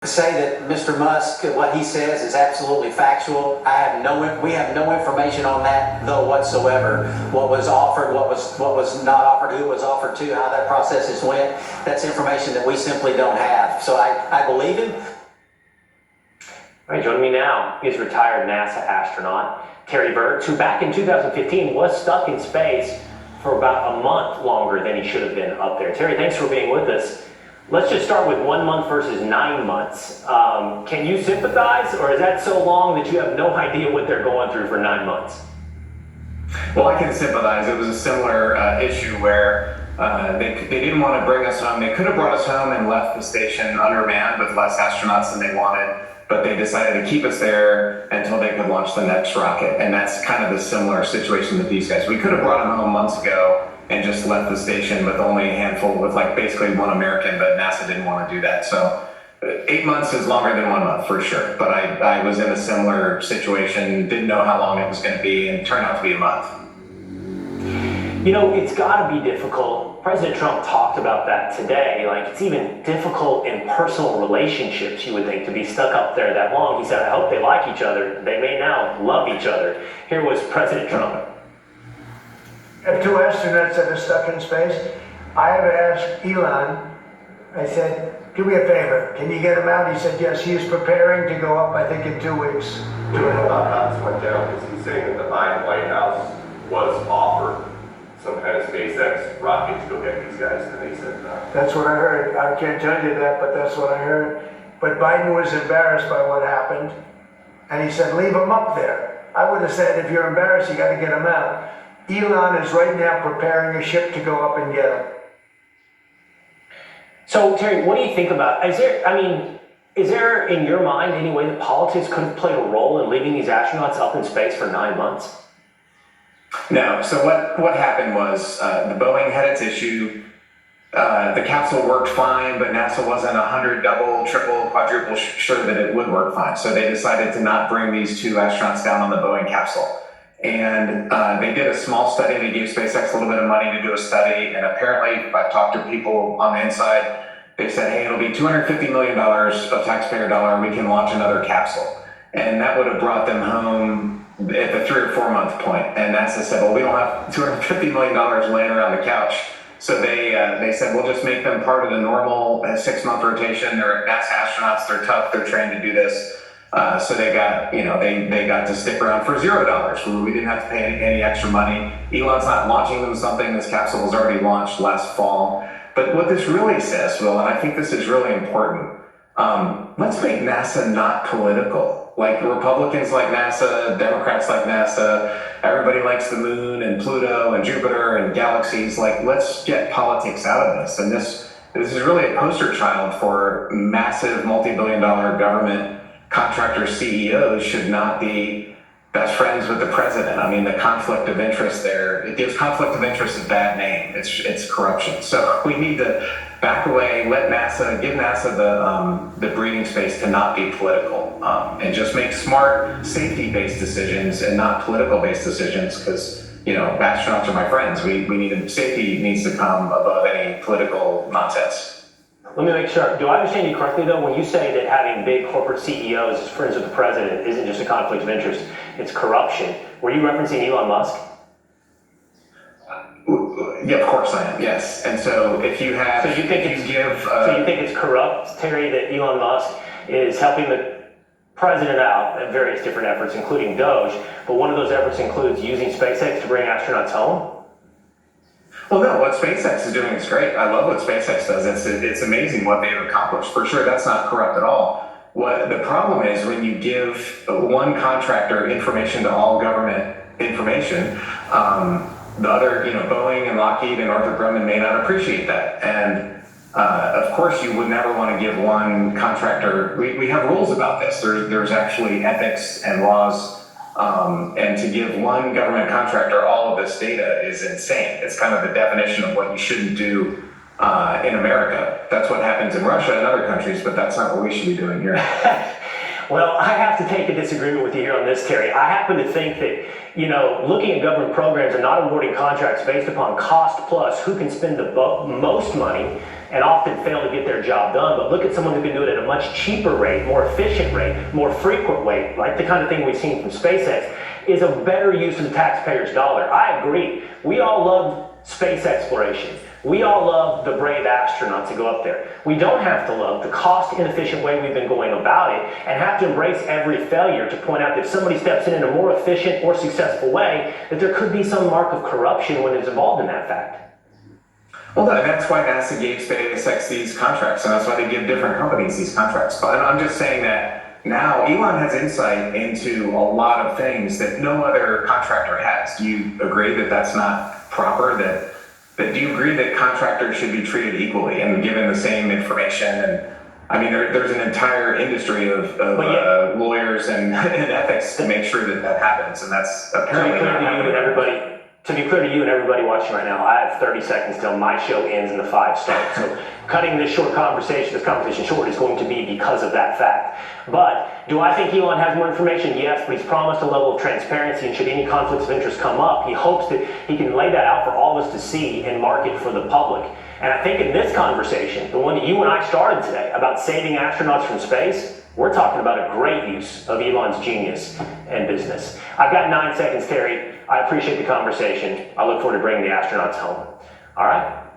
Say that Mr. Musk, what he says is absolutely factual. We have no information on that though whatsoever. What was offered, what was not offered, who was offered to, how that process went. That's information that we simply don't have. So I believe him. All right, joining me now is retired NASA astronaut Terry Birch, who back in 2015 was stuck in space for about a month longer than he should have been up there. Terry, thanks for being with us. Let's just start with 1 month versus 9 months. Can you sympathize, or is that so long that you have no idea what they're going through for 9 months? Well, I can sympathize. It was a similar issue where they didn't want to bring us home. They could have brought us home and left the station undermanned with less astronauts than they wanted, but they decided to keep us there until they could launch the next rocket. And that's kind of the similar situation with these guys. We could have brought them home months ago and just left the station with only a handful, with like basically one American, but NASA didn't want to do that. So 8 months is longer than 1 month for sure. But I was in a similar situation, didn't know how long it was going to be, and it turned out to be a month. You know, it's got to be difficult. President Trump talked about that today. Like, it's even difficult in personal relationships, you would think, to be stuck up there that long. He said, I hope they like each other. They may now love each other. Here was President Trump. I have two astronauts that are stuck in space. I have asked Elon, I said, do me a favor, can you get him out? He said, yes, he is preparing to go up, I think, in 2 weeks. This went down because he's saying that the Biden White House was offered some kind of SpaceX rocket to go get these guys, and they said no. That's what I heard. I can't tell you that, but that's what I heard. But Biden was embarrassed by what happened, and he said, leave him up there. I would have said, if you're embarrassed, you got to get him out. Elon is right now preparing a ship to go up and get him. So, Terry, what do you think about, is there in your mind any way that politics could have played a role in leaving these astronauts up in space for 9 months? No. So what happened was the Boeing had its issue. The capsule worked fine, but NASA wasn't 100, double, triple, quadruple sure that it would work fine. So they decided to not bring these two astronauts down on the Boeing capsule. And they did a small study. They gave SpaceX a little bit of money to do a study. And apparently, I've talked to people on the inside. They said, hey, it'll be $250 million of taxpayer dollar. We can launch another capsule. And that would have brought them home at the 3 or 4 month point. And NASA said, well, we don't have $250 million laying around the couch. So they said, we'll just make them part of the normal 6 month rotation. They're NASA astronauts. They're tough. They're trained to do this. So they got, they got to stick around for $0. We didn't have to pay any extra money. Elon's not launching them something. This capsule was already launched last fall. But what this really says, Will, and I think this is really important, let's make NASA not political. Like Republicans like NASA, Democrats like NASA, everybody likes the moon and Pluto and Jupiter and galaxies. Like, let's get politics out of this. And this is really a poster child for massive multi-billion-dollar government contractor CEOs should not be best friends with the president. I mean, the conflict of interest there, it gives conflict of interest a bad name. It's corruption. So we need to back away, give NASA the breathing space to not be political, and just make smart safety-based decisions and not political-based decisions, because, astronauts are my friends. Safety needs to come above any political nonsense. Let me make sure. Do I understand you correctly, though, when you say that having big corporate CEOs as friends with the president isn't just a conflict of interest, it's corruption? Were you referencing Elon Musk? Yeah, of course I am, yes. And so if you have... So you think it's corrupt, Terry, that Elon Musk is helping the president out at various different efforts, including DOGE, but one of those efforts includes using SpaceX to bring astronauts home? Well, no, what SpaceX is doing is great. I love what SpaceX does. It's amazing what they've accomplished. For sure, that's not corrupt at all. What the problem is when you give one contractor information to all government information, the other, Boeing and Lockheed and Northrop Grumman may not appreciate that. And of course, you would never want to give one contractor. We have rules about this. There's actually ethics and laws. And to give one government contractor all of this data is insane. It's kind of the definition of what you shouldn't do in America. That's what happens in Russia and other countries, but that's not what we should be doing here. Well, I have to take a disagreement with you here on this, Terry. I happen to think that, looking at government programs and not awarding contracts based upon cost plus who can spend the most money and often fail to get their job done. But look at someone who can do it at a much cheaper rate, more efficient rate, more frequent rate, like the kind of thing we've seen from SpaceX, is a better use of the taxpayer's dollar. I agree. We all love space exploration. We all love the brave astronauts that go up there. We don't have to love the cost-inefficient way we've been going about it and have to embrace every failure to point out that if somebody steps in a more efficient or successful way, that there could be some mark of corruption when it's involved in that fact. Well, and that's why NASA gave SpaceX these contracts, and that's why they give different companies these contracts. But I'm just saying that now Elon has insight into a lot of things that no other contractor has. Do you agree that that's not proper? Do you agree that contractors should be treated equally and given the same information? And I mean, there's an entire industry of lawyers and ethics to make sure that that happens, and that's apparently not happening. To be clear to you and everybody watching right now, I have 30 seconds till my show ends and the 5 start. So cutting this conversation short is going to be because of that fact. But do I think Elon has more information? Yes, but he's promised a level of transparency, and should any conflicts of interest come up, he hopes that he can lay that out for all of us to see and market for the public. And I think in this conversation, the one that you and I started today about saving astronauts from space, we're talking about a great use of Elon's genius and business. I've got 9 seconds, Terry. I appreciate the conversation. I look forward to bringing the astronauts home. All right?